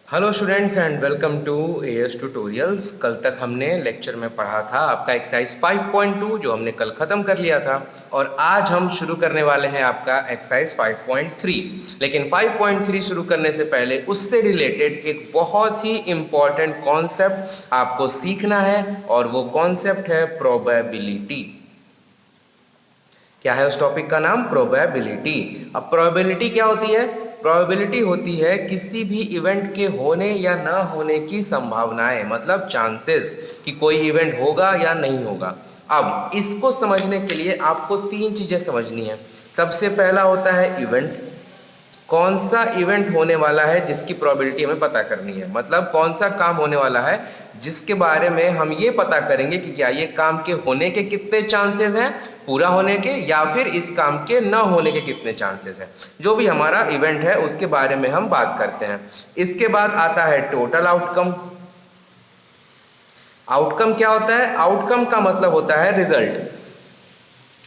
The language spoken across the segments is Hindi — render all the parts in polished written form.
Hello students and welcome to AS tutorials. कल तक हमने लेक्चर में पढ़ा था आपका एक्सरसाइज 5.2 जो हमने कल ख़त्म कर लिया था, और आज हम शुरू करने वाले हैं आपका एक्सरसाइज 5.3। लेकिन 5.3 शुरू करने से पहले उससे रिलेटेड एक बहुत ही इम्पॉर्टेंट कॉन्सेप्ट आपको सीखना है, और वो कॉन्सेप्ट है प्रोबेबिलिटी। क्या है उस टॉपिक का नाम? प्रोबेबिलिटी। अब प्रोबेबिलिटी क्या होती है? प्रोबेबिलिटी होती है किसी भी इवेंट के होने या ना होने की संभावनाएं, मतलब चांसेस कि कोई इवेंट होगा या नहीं होगा। अब इसको समझने के लिए आपको तीन चीजें समझनी है। सबसे पहला होता है इवेंट। कौन सा इवेंट होने वाला है जिसकी प्रोबेबिलिटी हमें पता करनी है, मतलब कौन सा काम होने वाला है जिसके बारे में हम ये पता करेंगे कि क्या ये काम के होने के कितने चांसेस हैं, पूरा होने के, या फिर इस काम के ना होने के कितने चांसेस हैं। जो भी हमारा इवेंट है उसके बारे में हम बात करते हैं। इसके बाद आता है टोटल आउटकम। आउटकम क्या होता है? आउटकम का मतलब होता है रिजल्ट।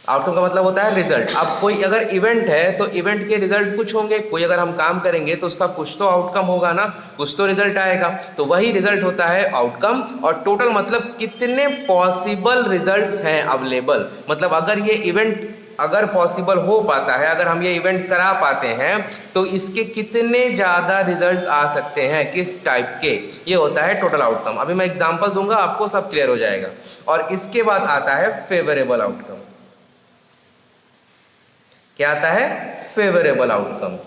आउटकम का मतलब होता है रिजल्ट। अब कोई अगर इवेंट है तो इवेंट के रिजल्ट कुछ होंगे, कोई अगर हम काम करेंगे तो उसका कुछ तो आउटकम होगा ना, कुछ तो रिजल्ट आएगा, तो वही रिजल्ट होता है आउटकम। और टोटल मतलब कितने पॉसिबल रिजल्ट्स हैं अवेलेबल, मतलब अगर ये इवेंट अगर पॉसिबल हो पाता है, अगर हम ये इवेंट करा पाते हैं तो इसके कितने ज्यादा रिजल्ट्स आ सकते हैं, किस टाइप के, ये होता है टोटल आउटकम। अभी मैं एग्जांपल दूंगा, आपको सब क्लियर हो जाएगा। और इसके बाद आता है फेवरेबल आउटकम। क्या आता है? Favourable outcome.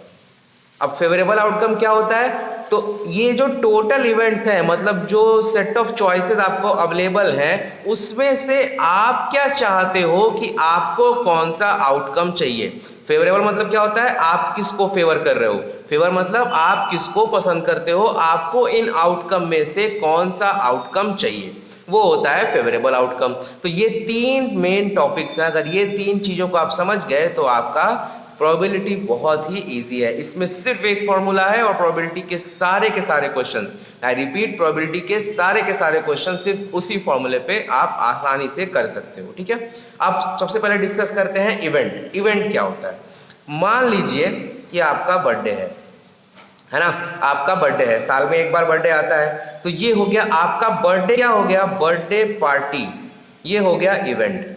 अब फेवरेबल आउटकम क्या होता है? तो ये जो टोटल इवेंट्स हैं, मतलब जो सेट ऑफ चॉइसेस आपको अवेलेबल हैं, उसमें से आप क्या चाहते हो कि आपको कौन सा आउटकम चाहिए। फेवरेबल मतलब क्या होता है? आप किसको फेवर कर रहे हो। फेवर मतलब आप किसको पसंद करते हो, आपको इन आउटकम में से कौन सा आउटकम चाहिए, वो होता है फेवरेबल आउटकम। तो ये तीन मेन टॉपिक्स हैं। अगर ये तीन चीजों को आप समझ गए तो आपका प्रोबेबिलिटी बहुत ही इजी है। इसमें सिर्फ एक फॉर्मूला है और प्रोबेबिलिटी के सारे क्वेश्चंस, आई रिपीट, प्रोबेबिलिटी के सारे क्वेश्चन सिर्फ उसी फॉर्मूले पे आप आसानी से कर सकते हो। ठीक है, अब सबसे पहले डिस्कस करते हैं इवेंट। इवेंट क्या होता है? मान लीजिए कि आपका बर्थडे है ना, आपका बर्थडे है, साल में एक बार बर्थडे आता है, तो ये हो गया आपका बर्थडे। क्या हो गया? Birthday party. ये हो गया इवेंट।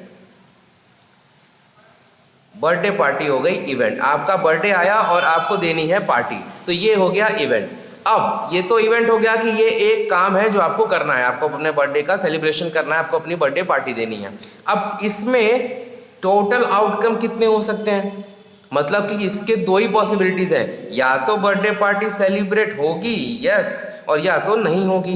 बर्थडे पार्टी हो गई इवेंट। आपका बर्थडे आया और आपको देनी है पार्टी, तो ये हो गया इवेंट। अब ये तो इवेंट हो गया कि ये एक काम है जो आपको करना है, आपको अपने बर्थडे का सेलिब्रेशन करना है, आपको अपनी बर्थडे पार्टी देनी है। अब इसमें टोटल आउटकम कितने हो सकते हैं, मतलब कि इसके दो ही पॉसिबिलिटीज हैं, या तो बर्थडे पार्टी सेलिब्रेट होगी, यस, और या तो नहीं होगी,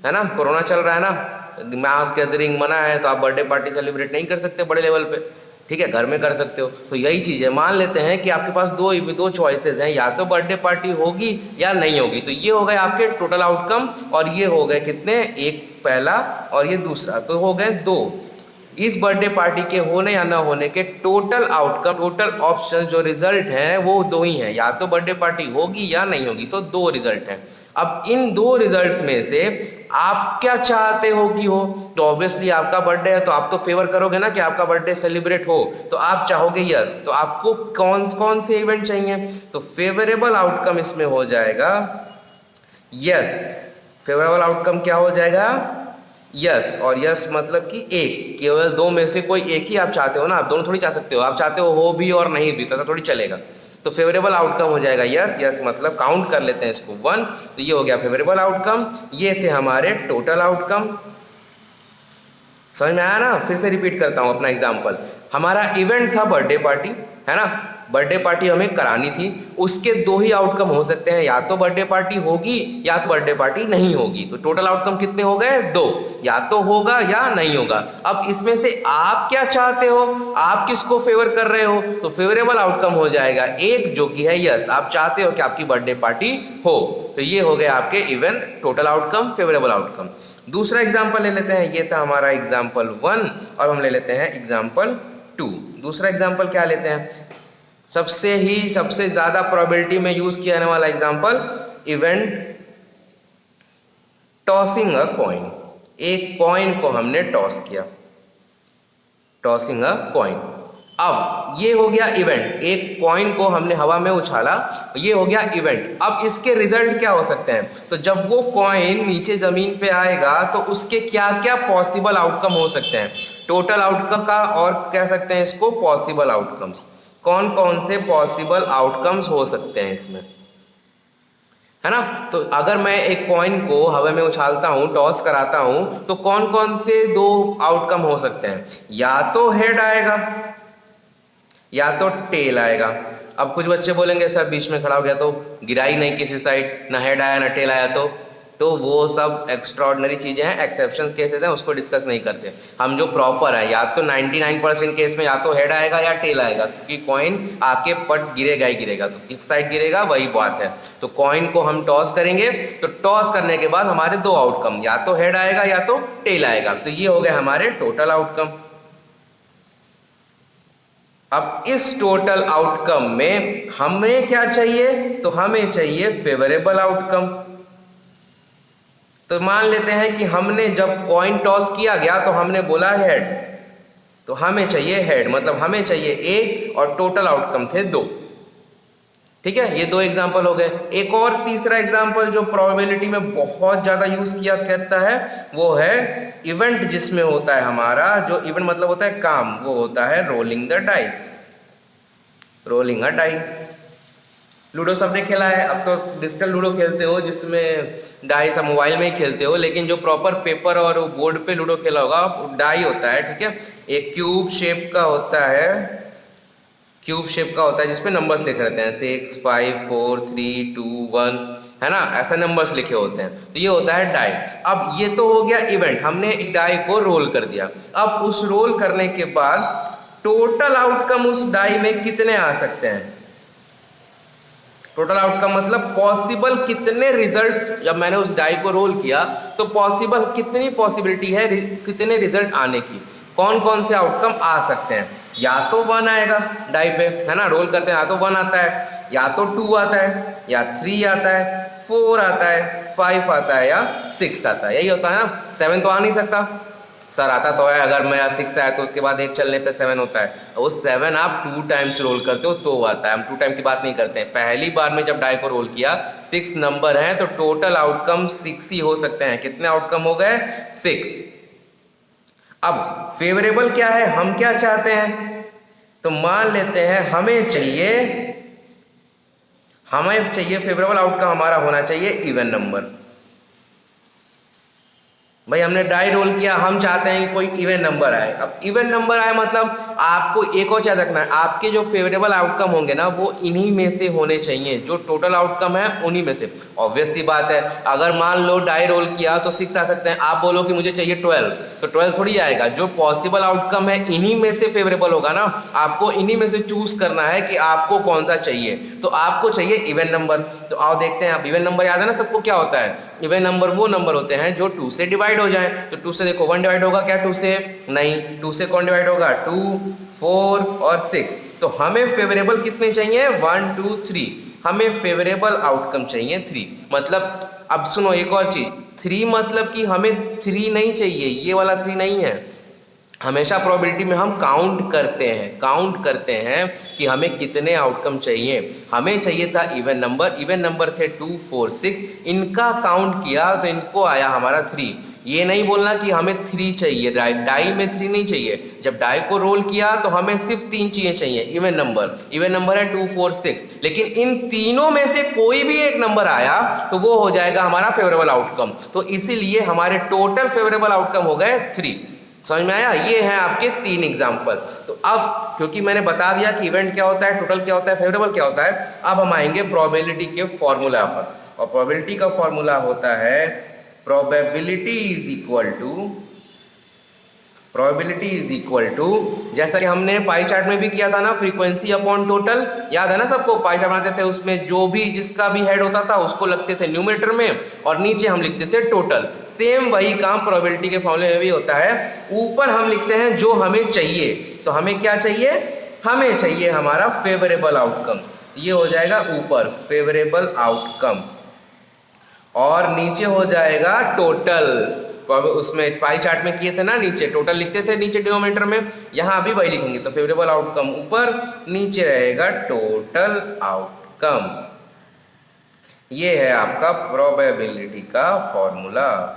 है ना। कोरोना चल रहा है ना, मास गैदरिंग मना है, तो आप बर्थडे पार्टी सेलिब्रेट नहीं कर सकते बड़े लेवल पे, ठीक है, घर में कर सकते हो। तो यही चीज है, मान लेते हैं कि आपके पास दो चॉइसेस हैं, या तो बर्थडे पार्टी होगी या नहीं होगी। तो ये हो गए आपके टोटल आउटकम, और ये हो गए कितने, एक पहला और ये दूसरा, तो हो गए दो। इस बर्थडे पार्टी के होने या ना होने के टोटल आउटकम, टोटल ऑप्शन जो रिजल्ट हैं वो दो ही हैं, या तो बर्थडे पार्टी होगी या नहीं होगी, तो दो रिजल्ट हैं। अब इन दो रिजल्ट्स में से आप क्या चाहते हो कि हो, तो ऑब्वियसली आपका बर्थडे है तो आप तो फेवर करोगे ना कि आपका बर्थडे सेलिब्रेट हो, तो आप चाहोगे यस। तो आपको कौन कौन से इवेंट चाहिए, तो फेवरेबल आउटकम इसमें हो जाएगा यस। फेवरेबल आउटकम क्या हो जाएगा? यस। और यस मतलब कि एक, केवल दो में से कोई एक ही आप चाहते हो ना, आप दोनों थोड़ी चाह सकते हो, आप चाहते हो भी और नहीं भी, तो थोड़ी चलेगा। तो फेवरेबल आउटकम हो जाएगा यस। यस मतलब काउंट कर लेते हैं इसको 1, तो ये हो गया फेवरेबल आउटकम। ये थे हमारे टोटल आउटकम। समझ में आया ना? फिर से रिपीट करता हूं अपना एग्जांपल। हमारा इवेंट था बर्थडे पार्टी, है ना, बर्थडे पार्टी हमें करानी थी। उसके दो ही आउटकम हो सकते हैं, या तो बर्थडे पार्टी होगी या तो बर्थडे पार्टी नहीं होगी। तो टोटल आउटकम कितने हो गए? दो, या तो होगा या नहीं होगा। अब इसमें से आप क्या चाहते हो, आप किसको फेवर कर रहे हो, तो फेवरेबल आउटकम हो जाएगा एक, जो कि है यस, आप चाहते हो कि आपकी बर्थडे पार्टी हो। तो ये हो गए आपके event, total outcome, favourable outcome. दूसरा एग्जाम्पल ले लेते हैं, ये था हमारा एग्जाम्पल 1, और हम ले लेते हैं एग्जाम्पल 2। दूसरा एग्जाम्पल क्या लेते हैं, सबसे ज्यादा प्रोबेबिलिटी में यूज किया जाने वाला example, event tossing a coin. एक कॉइन को हमने टॉस किया, टॉसिंग अ कॉइन। अब ये हो गया इवेंट, एक कॉइन को हमने हवा में उछाला, ये हो गया इवेंट। अब इसके रिजल्ट क्या हो सकते हैं? तो जब वो कॉइन नीचे जमीन पे आएगा तो उसके क्या क्या पॉसिबल आउटकम हो सकते हैं, टोटल आउटकम का, और कह सकते हैं इसको पॉसिबल आउटकम्स। कौन कौन से पॉसिबल आउटकम्स हो सकते हैं इसमें, है ना? तो अगर मैं एक कॉइन को हवा में उछालता हूं, टॉस कराता हूं, तो कौन कौन से दो आउटकम हो सकते हैं? या तो हेड आएगा या तो टेल आएगा। अब कुछ बच्चे बोलेंगे सर बीच में खड़ा हो गया तो गिरा ही नहीं किसी साइड, ना हेड आया ना टेल आया, तो वो सब एक्स्ट्राऑर्डिनरी चीजें हैं, एक्सेप्शंस केसेस हैं, उसको डिस्कस नहीं करते हम। जो प्रॉपर है, या तो 99% केस में या तो हेड आएगा या टेल आएगा, क्योंकि कॉइन आके पट गिरेगा ही गिरेगा, तो किस साइड गिरेगा वही बात है। तो कॉइन को हम टॉस करेंगे, तो टॉस करने के बाद हमारे दो आउटकम, या तो हेड आएगा या तो टेल आएगा, तो ये हो गए हमारे टोटल आउटकम। अब इस टोटल आउटकम में हमें क्या चाहिए? तो हमें चाहिए फेवरेबल आउटकम। तो मान लेते हैं कि हमने जब कॉइन टॉस किया गया तो हमने बोला हेड, तो हमें चाहिए हेड, मतलब हमें चाहिए एक और टोटल आउटकम थे दो। ठीक है, ये दो एग्जांपल हो गए। एक और तीसरा एग्जांपल जो प्रोबेबिलिटी में बहुत ज्यादा यूज किया करता है वो है इवेंट, जिसमें होता है हमारा, जो इवेंट मतलब होता है काम, वो होता है rolling the dice, rolling a die. Ludo सबने खेला है, अब तो डिजिटल लूडो खेलते हो जिसमें डाई सब मोबाइल में ही खेलते हो, लेकिन जो प्रॉपर पेपर और बोर्ड पे लूडो खेला होगा डाई होता है। ठीक है, एक क्यूब शेप का होता है, क्यूब शेप का होता है जिसपे नंबर्स लिखे रहते हैं 6 5 4 3 2 1, है ना, ऐसा नंबर्स लिखे होते हैं। तो ये होता है डाई। अब ये तो हो गया इवेंट, हमने एक डाई को रोल कर दिया। अब उस रोल करने के बाद टोटल आउटकम उस डाई में कितने आ सकते हैं? टोटल आउटकम मतलब पॉसिबल कितने रिजल्ट, जब मैंने उस डाई को रोल किया तो पॉसिबल कितनी पॉसिबिलिटी है कितने रिजल्ट आने की, कौन कौन से आउटकम आ सकते हैं? या तो 1 आएगा डाई पे, है ना, रोल करते हैं, या तो 1 आता है, या तो 2 आता है, या 3 आता है, 4 आता है, 5 आता है, या 6 आता है। यही होता है ना, 7 तो आ नहीं सकता। सर आता तो है, अगर मैं 6 आया तो उसके बाद एक चलने पे 7 होता है, वो 7 आप 2 टाइम्स रोल करते हो तो आता है। हम 2 टाइम की बात नहीं करते हैं, पहली बार में जब डाई को रोल किया 6 नंबर है तो टोटल आउटकम 6 ही हो सकते हैं। कितने आउटकम हो गए? 6। अब फेवरेबल क्या है, हम क्या चाहते हैं? तो मान लेते हैं हमें चाहिए फेवरेबल आउटकम हमारा होना चाहिए इवन नंबर। भाई हमने डाई रोल किया, हम चाहते हैं कि कोई इवन नंबर आए। अब इवन नंबर आए मतलब आपको एक और चीज रखना है, आपके जो फेवरेबल आउटकम होंगे ना वो इन्हीं में से होने चाहिए, जो टोटल आउटकम है उन्हीं में से। ऑब्वियस सी बात है, अगर मान लो डाई रोल किया तो 6 आ सकते हैं, आप बोलो कि मुझे चाहिए 12, तो 12 थोड़ी आएगा। जो पॉसिबल आउटकम है इन्हीं में से फेवरेबल होगा ना, आपको इन्हीं में से चूज करना है कि आपको कौन सा चाहिए। तो आपको चाहिए इवन नंबर। तो आओ देखते हैं, आप इवन नंबर याद है ना सबको, क्या होता है? इवन नंबर वो नंबर होते हैं जो 2 से डिवाइड हो जाए। तो 2 से देखो 1 डिवाइड होगा क्या 2 से? नहीं। 2 से कौन डिवाइड होगा? 2, 4 और 6। तो हमें फेवरेबल कितने चाहिए? 1 2 3। हमें फेवरेबल आउटकम चाहिए 3। मतलब अब सुनो एक और चीज, 3 मतलब कि हमें 3 नहीं चाहिए, ये वाला 3 नहीं है। हमेशा प्रोबेबिलिटी में हम काउंट करते हैं कि हमें कितने आउटकम चाहिए। हमें चाहिए था इवन नंबर थे 2 4 6, इनका काउंट किया तो इनको आया हमारा 3। ये नहीं बोलना कि हमें 3 चाहिए, डाई में 3 नहीं चाहिए। जब डाई को रोल किया तो हमें सिर्फ 3 चीजें चाहिए, इवन नंबर है 2 4 6, लेकिन इन तीनों में से कोई भी एक नंबर आया तो वो हो जाएगा हमारा फेवरेबल आउटकम। तो इसीलिए हमारे टोटल फेवरेबल आउटकम हो गए 3। समझ में आया? ये हैं आपके 3 एग्जाम्पल। तो अब क्योंकि मैंने बता दिया कि इवेंट क्या होता है, टोटल क्या होता है, फेवरेबल क्या होता है, अब हम आएंगे प्रोबेबिलिटी के फॉर्मूला पर। और प्रोबेबिलिटी का फॉर्मूला होता है प्रोबेबिलिटी इज इक्वल टू, जैसा कि हमने पाई चार्ट में भी किया था ना, फ्रीक्वेंसी अपॉन टोटल। याद है ना सबको? पाई चार्ट बनाते थे, उसमें जो भी जिसका भी हेड होता था उसको लगते थे न्यूमरेटर में और नीचे हम लिखते थे टोटल। सेम वही काम प्रोबेबिलिटी के फॉर्मूले में भी होता है। ऊपर हम लिखते हैं जो हमें चाहिए। तो हमें क्या चाहिए? हमें चाहिए हमारा फेवरेबल आउटकम, ये हो जाएगा ऊपर फेवरेबल आउटकम, और नीचे हो जाएगा टोटल उसमें पाई चार्ट में किए थे ना, नीचे टोटल लिखते थे नीचे डिनोमिनेटर में, यहाँ भी वही लिखेंगे। तो फेवरेबल आउटकम ऊपर, नीचे रहेगा टोटल आउटकम। ये है आपका प्रोबेबिलिटी का फॉर्मूला,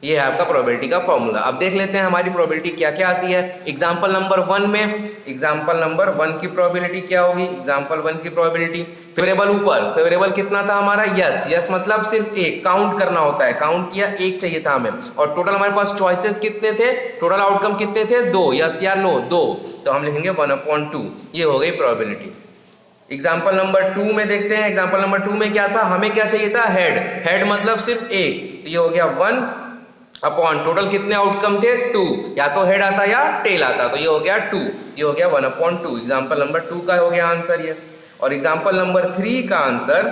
ये है आपका प्रोबेबिलिटी का फॉर्मूला। अब देख लेते हैं हमारी प्रोबेबिलिटी क्या क्या आती है। एग्जांपल नंबर 1 में, एग्जांपल नंबर 1 की प्रोबेबिलिटी क्या होगी? एग्जांपल 1 की प्रोबेबिलिटी, फेवरेबल ऊपर, फेवरेबल कितना था हमारा? यस, यस मतलब सिर्फ एक, काउंट करना होता है, काउंट किया, एक चाहिए था हमें। और टोटल हमारे पास चॉइसेस कितने थे? टोटल आउटकम कितने थे? 2, यस या नो, 2। तो हम लिखेंगे 1/2, ये हो गई प्रोबेबिलिटी। एग्जाम्पल नंबर 2 में देखते हैं। एग्जाम्पल नंबर 2 में क्या था? हमें क्या चाहिए था? हेड, हेड मतलब सिर्फ एक, तो ये हो गया 1 अपॉन टोटल कितने आउटकम थे? 2, या तो हेड आता या टेल आता, तो ये हो गया 2, ये हो गया 1/2। एग्जाम्पल नंबर 2 का हो गया आंसर ये। और एग्जाम्पल नंबर 3 का आंसर,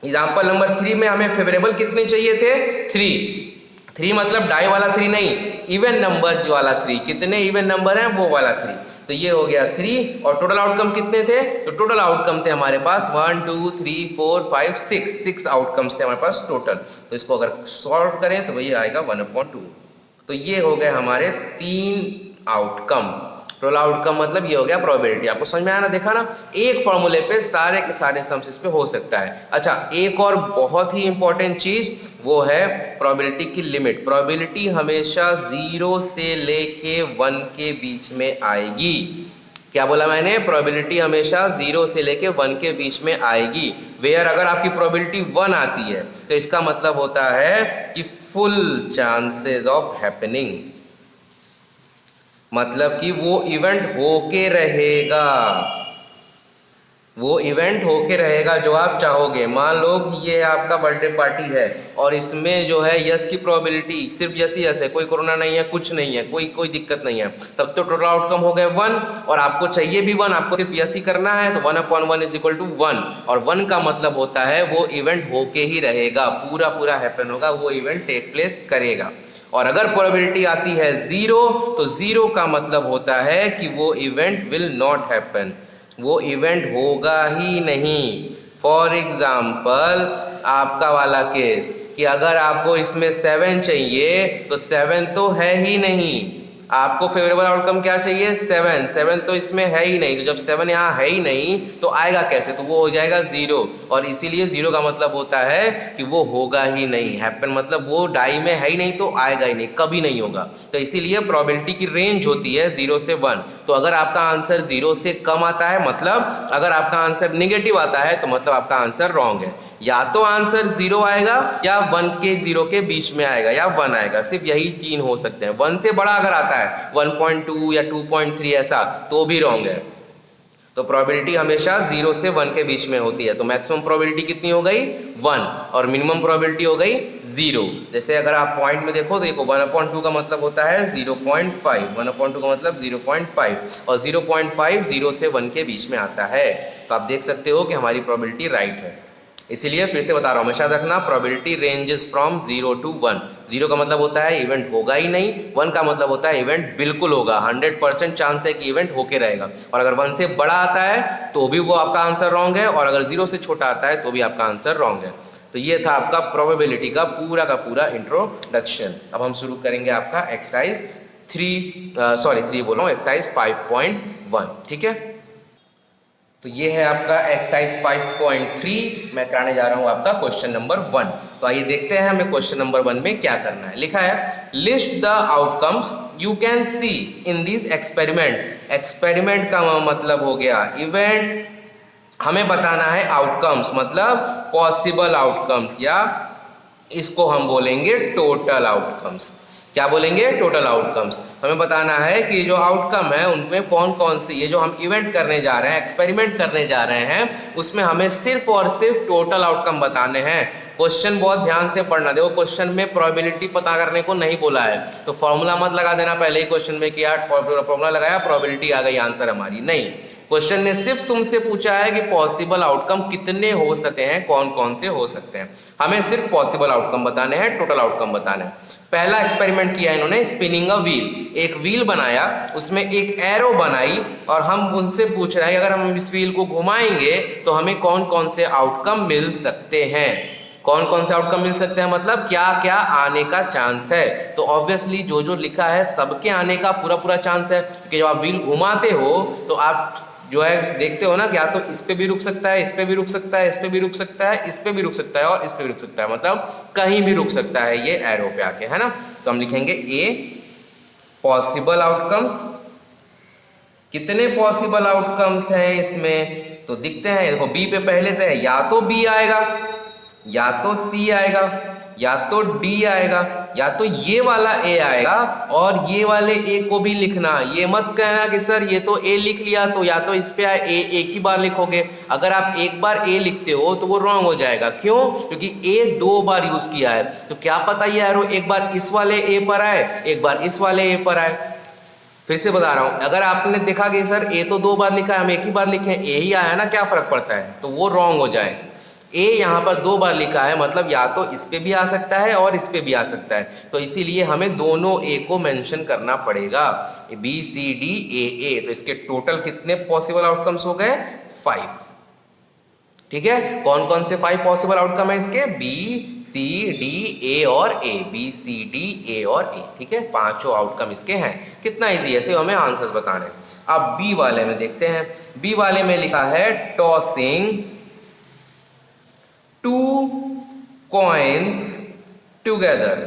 एग्जाम्पल नंबर 3 में हमें फेवरेबल कितने चाहिए थे? 3 मतलब डाई वाला 3 नहीं, इवन नंबर वाला 3। कितने इवन नंबर हैं? वो वाला 3। तो ये हो गया 3। और टोटल आउटकम कितने थे? तो टोटल आउटकम थे हमारे पास 1 2 3 4 5 6 आउटकम्स थे हमारे पास टोटल। तो इसको अगर सॉल्व करें तो वही आएगा 1/2। तो ये हो गए हमारे 3 आउटकम्स। टोटल आउटकम मतलब ये हो गया प्रोबेबिलिटी। आपको समझ में आया ना? देखा ना, एक फॉर्मूले पे सारे के सारे सम्स इस पे हो सकता है। अच्छा, एक और बहुत ही इंपॉर्टेंट चीज, वो है प्रोबेबिलिटी की लिमिट। प्रोबेबिलिटी हमेशा 0 से लेके 1 के बीच में आएगी। क्या बोला मैंने? प्रोबेबिलिटी हमेशा 0 से लेके 1 के बीच में आएगी। वेयर अगर आपकी प्रोबेबिलिटी 1 आती है तो इसका मतलब होता है कि फुल चांसेस ऑफ हैपनिंग, मतलब कि वो इवेंट होके रहेगा, वो इवेंट होके रहेगा जो आप चाहोगे। मान लो कि ये आपका बर्थडे पार्टी है और इसमें जो है यस की प्रोबेबिलिटी सिर्फ यस ही यस है, कोई कोरोना नहीं है, कुछ नहीं है, कोई दिक्कत नहीं है, तब तो टोटल आउटकम हो गए 1। और आपको चाहिए भी 1, आपको सिर्फ यस ही करना है, तो 1/1 इज इक्वल टू 1। और 1 का मतलब होता है वो इवेंट होके ही रहेगा, पूरा हैपन होगा, वो इवेंट टेक प्लेस करेगा। और अगर प्रोबेबिलिटी आती है 0, तो 0 का मतलब होता है कि वो इवेंट विल नॉट हैपन, वो इवेंट होगा ही नहीं। फॉर एग्जाम्पल आपका वाला केस कि अगर आपको इसमें 7 चाहिए तो 7 तो है ही नहीं, आपको फेवरेबल आउटकम क्या चाहिए? 7 तो इसमें है ही नहीं। तो जब 7 यहाँ है ही नहीं तो आएगा कैसे? तो वो हो जाएगा 0। और इसीलिए 0 का मतलब होता है कि वो होगा ही नहीं, हैपन मतलब वो डाई में है ही नहीं, तो आएगा ही नहीं, कभी नहीं होगा। तो इसीलिए प्रोबेबिलिटी की रेंज होती है 0 से 1। तो अगर आपका आंसर 0 से कम आता है, मतलब अगर आपका आंसर निगेटिव आता है, तो मतलब आपका आंसर रॉन्ग है। या तो आंसर 0 आएगा या 1 के 0 के बीच में आएगा या 1 आएगा, सिर्फ यही 3 हो सकते हैं। 1 से बड़ा अगर आता है 1.2 या 2.3 ऐसा, तो भी रॉन्ग है। तो प्रोबेबिलिटी हमेशा 0 से 1 के बीच में होती है। तो मैक्सिमम प्रोबेबिलिटी कितनी हो गई? 1, और मिनिमम प्रोबेबिलिटी हो गई 0। जैसे अगर आप पॉइंट में देखो तो देखो 1/2 का मतलब होता है 0.5, 1/2 का मतलब 0.5, और 0.5 0 से 1 के बीच में आता है। तो आप देख सकते हो कि हमारी प्रोबेबिलिटी राइट है। इसीलिए फिर से बता रहा हूं, हमेशा रखना प्रोबेबिलिटी रेंजेस फ्रॉम 0 to 1। 0 का मतलब होता है इवेंट होगा ही नहीं, 1 का मतलब होता है इवेंट बिल्कुल होगा, 100% चांस है कि इवेंट होके रहेगा। और अगर 1 से बड़ा आता है तो भी वो आपका आंसर रॉन्ग है, और अगर 0 से छोटा आता है तो भी आपका आंसर रॉन्ग है। तो ये था आपका प्रोबेबिलिटी का पूरा इंट्रोडक्शन। अब हम शुरू करेंगे आपका एक्सरसाइज एक्सरसाइज 5.1। ठीक है, तो ये है आपका एक्सरसाइज 5.3। मैं कराने जा रहा हूं आपका क्वेश्चन नंबर 1। तो आइए देखते हैं हमें क्वेश्चन नंबर 1 में क्या करना है। लिखा है list the outcomes you can see in this experiment. Experiment का मतलब हो गया इवेंट, हमें बताना है आउटकम्स मतलब पॉसिबल आउटकम्स, या इसको हम बोलेंगे टोटल आउटकम्स। क्या बोलेंगे? Total outcomes. हमें बताना है कि जो आउटकम है उनमें कौन कौन से, ये जो हम इवेंट करने जा रहे हैं, एक्सपेरिमेंट करने जा रहे हैं, उसमें हमें सिर्फ और सिर्फ टोटल आउटकम बताने हैं। क्वेश्चन बहुत ध्यान से पढ़ना। देखो क्वेश्चन में प्रोबेबिलिटी पता करने को नहीं बोला है, तो फॉर्मूला मत लगा देना पहले ही क्वेश्चन में कि यार फॉर्मूला लगाया प्रोबेबिलिटी आ गई आंसर हमारी। नहीं, क्वेश्चन ने सिर्फ तुमसे पूछा है कि पॉसिबल आउटकम कितने हो सकते हैं, कौन कौन से हो सकते हैं। हमें सिर्फ पॉसिबल आउटकम बताने हैं, टोटल आउटकम बताने हैं। पहला एक्सपेरिमेंट किया इन्होंने स्पिनिंग अ व्हील। एक व्हील बनाया, उसमें एक एरो बनाई, और हम उनसे पूछ रहे हैं अगर हम इस व्हील को घुमाएंगे तो हमें कौन कौन से आउटकम मिल सकते हैं। कौन कौन से आउटकम मिल सकते हैं, मतलब क्या क्या आने का चांस है। तो ऑब्वियसली जो जो लिखा है सबके आने का पूरा पूरा चांस है, क्योंकि जब आप व्हील घुमाते हो तो आप जो है देखते हो ना कि या तो इस पे भी रुक सकता है, इस पे भी रुक सकता है, इस पे भी रुक सकता है, इस पे भी रुक सकता है और इस पे भी रुक सकता है, मतलब कहीं भी रुक सकता है ये एरो पे आके, है ना। तो हम लिखेंगे ए पॉसिबल आउटकम्स। कितने पॉसिबल आउटकम्स हैं इसमें, तो दिखते हैं, देखो बी पे पहले से है, या तो बी आएगा, या तो सी आएगा, या तो डी आएगा, या तो ये वाला ए आएगा। और ये वाले ए को भी लिखना, ये मत कहना कि सर ये तो ए लिख लिया तो या तो इस पे आए, ए एक ही बार लिखोगे। अगर आप एक बार ए लिखते हो तो वो रॉन्ग हो जाएगा, क्यों, क्योंकि ए 2 बार यूज किया है। तो क्या पता ये एरो एक बार इस वाले ए पर आए, एक बार इस वाले ए पर आए। फिर से बता रहा हूं, अगर आपने देखा कि सर ए तो 2 बार लिखा है, हम एक ही बार लिखे, ए ही आया ना, क्या फर्क पड़ता है, तो वो रॉन्ग हो जाए। ए यहाँ पर 2 बार लिखा है, मतलब या तो इस पे भी आ सकता है और इस पे भी आ सकता है, तो इसीलिए हमें दोनों ए को मेंशन करना पड़ेगा, बी सी डी ए। तो इसके टोटल कितने पॉसिबल आउटकम्स हो गए, 5। ठीक है, कौन कौन से 5 पॉसिबल आउटकम है इसके, बी सी डी ए और ए, बी सी डी ए और ए। ठीक है, 5 आउटकम इसके हैं। कितना इजी है, सिर्फ हमें आंसर्स बताने। अब बी वाले में देखते हैं। बी वाले में लिखा है टॉसिंग 2 कॉइन्स टुगेदर।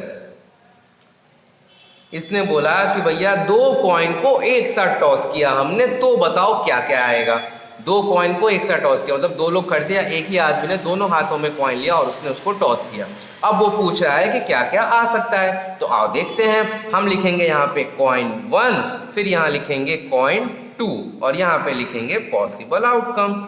इसने बोला कि भैया 2 कॉइन को एक साथ टॉस किया हमने, तो बताओ क्या क्या आएगा। 2 कॉइन को एक साथ टॉस किया, मतलब 2 लोग खड़े थे, एक ही आदमी ने दोनों हाथों में कॉइन लिया और उसने उसको टॉस किया। अब वो पूछ रहा है कि क्या क्या आ सकता है, तो आओ देखते हैं। हम लिखेंगे यहाँ पे कॉइन 1, फिर यहाँ लिखेंगे कॉइन 2 और यहाँ पे लिखेंगे पॉसिबल आउटकम।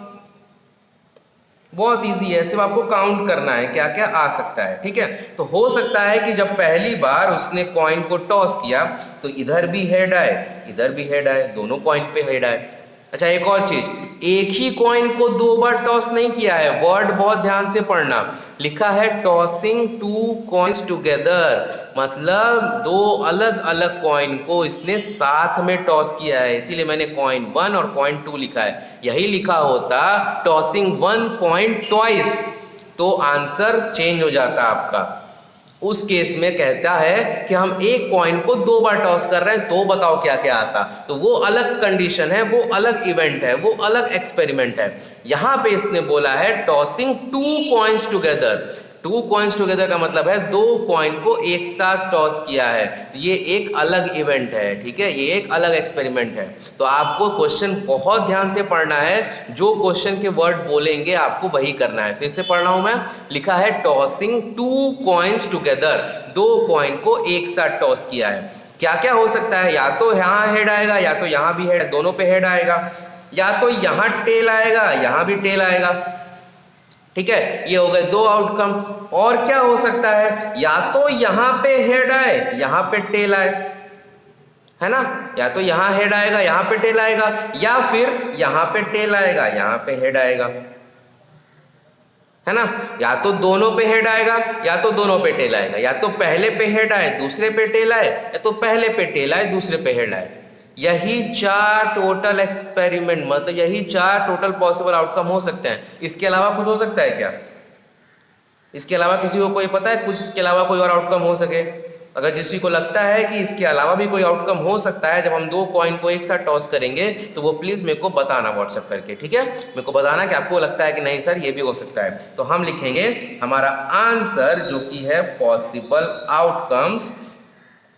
बहुत इजी है, सिर्फ आपको काउंट करना है क्या क्या आ सकता है। ठीक है, तो हो सकता है कि जब पहली बार उसने कॉइन को टॉस किया तो इधर भी हेड आए, इधर भी हेड आए, दोनों कॉइन पे हेड आए। अच्छा, एक और चीज, एक ही कॉइन को 2 बार टॉस नहीं किया है, वर्ड बहुत ध्यान से पढ़ना। लिखा है टॉसिंग 2 कॉइन्स टुगेदर, मतलब 2 अलग अलग कॉइन को इसने साथ में टॉस किया है, इसीलिए मैंने कॉइन 1 और कॉइन 2 लिखा है। यही लिखा होता टॉसिंग 1 कॉइन ट्वाइस, तो आंसर चेंज हो जाता आपका। उस केस में कहता है कि हम एक कॉइन को 2 बार टॉस कर रहे हैं, तो बताओ क्या क्या आता। तो वो अलग कंडीशन है, वो अलग इवेंट है, वो अलग एक्सपेरिमेंट है। यहां पे इसने बोला है tossing 2 coins together. 2 coins together का मतलब है 2 कॉइन को एक साथ टॉस किया है, ये एक अलग इवेंट है। ठीक है, ये एक अलग एक्सपेरिमेंट है। तो आपको क्वेश्चन बहुत ध्यान से पढ़ना है, जो क्वेश्चन के वर्ड बोलेंगे आपको वही करना है। फिर से पढ़ रहा हूं मैं, लिखा है टॉसिंग 2 कॉइन्स टुगेदर, 2 कॉइन को एक साथ टॉस किया है। क्या क्या हो सकता है, या तो यहाँ हेड आएगा, या तो यहाँ भी हेड, दोनों पे हेड आएगा, या तो यहाँ टेल आएगा, यहाँ भी टेल आएगा। ठीक है, ये हो गए 2 आउटकम। और क्या हो सकता है, या तो यहां पे हेड आए, यहां पे टेल आए, है ना, या तो यहां हेड आएगा, यहां पे टेल आएगा, या फिर यहां पे टेल आएगा, यहां पे हेड आएगा, है ना। या तो दोनों पे हेड आएगा, या तो दोनों पे टेल आएगा, या तो पहले पे हेड आए दूसरे पे टेल आए, या तो पहले पे टेल आए दूसरे पे हेड आए। यही 4 टोटल एक्सपेरिमेंट, मतलब यही 4 टोटल पॉसिबल आउटकम हो सकते हैं। इसके अलावा कुछ हो सकता है क्या, इसके अलावा किसी को कोई पता है कुछ इसके अलावा कोई और आउटकम हो सके। अगर किसी को लगता है कि इसके अलावा भी कोई आउटकम हो सकता है जब हम 2 कॉइन को एक साथ टॉस करेंगे, तो वो प्लीज मेरे को बताना व्हाट्सएप करके। ठीक है, मेरे को बताना कि आपको लगता है कि नहीं सर ये भी हो सकता है। तो हम लिखेंगे हमारा आंसर जो कि है पॉसिबल आउटकम्स,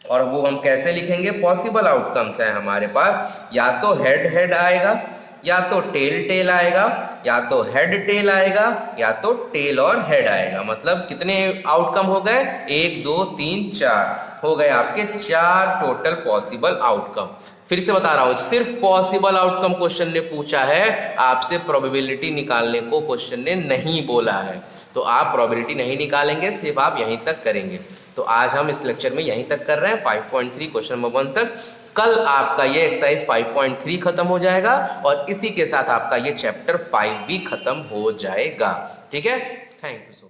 और वो हम कैसे लिखेंगे, पॉसिबल आउटकम्स है हमारे पास, या तो हेड हेड आएगा, या तो टेल टेल आएगा, या तो हेड टेल आएगा, या तो टेल और हेड आएगा। मतलब कितने आउटकम हो गए, 1 2 3 4 हो गए आपके 4 टोटल पॉसिबल आउटकम। फिर से बता रहा हूं, सिर्फ पॉसिबल आउटकम क्वेश्चन ने पूछा है, आपसे प्रोबेबिलिटी निकालने को क्वेश्चन ने नहीं बोला है। तो आप प्रोबेबिलिटी नहीं निकालेंगे, सिर्फ आप यहीं तक करेंगे। तो आज हम इस लेक्चर में यहीं तक कर रहे हैं, 5.3 क्वेश्चन नंबर 1 तक। कल आपका ये एक्सरसाइज 5.3 खत्म हो जाएगा और इसी के साथ आपका ये चैप्टर 5 भी खत्म हो जाएगा। ठीक है, थैंक यू।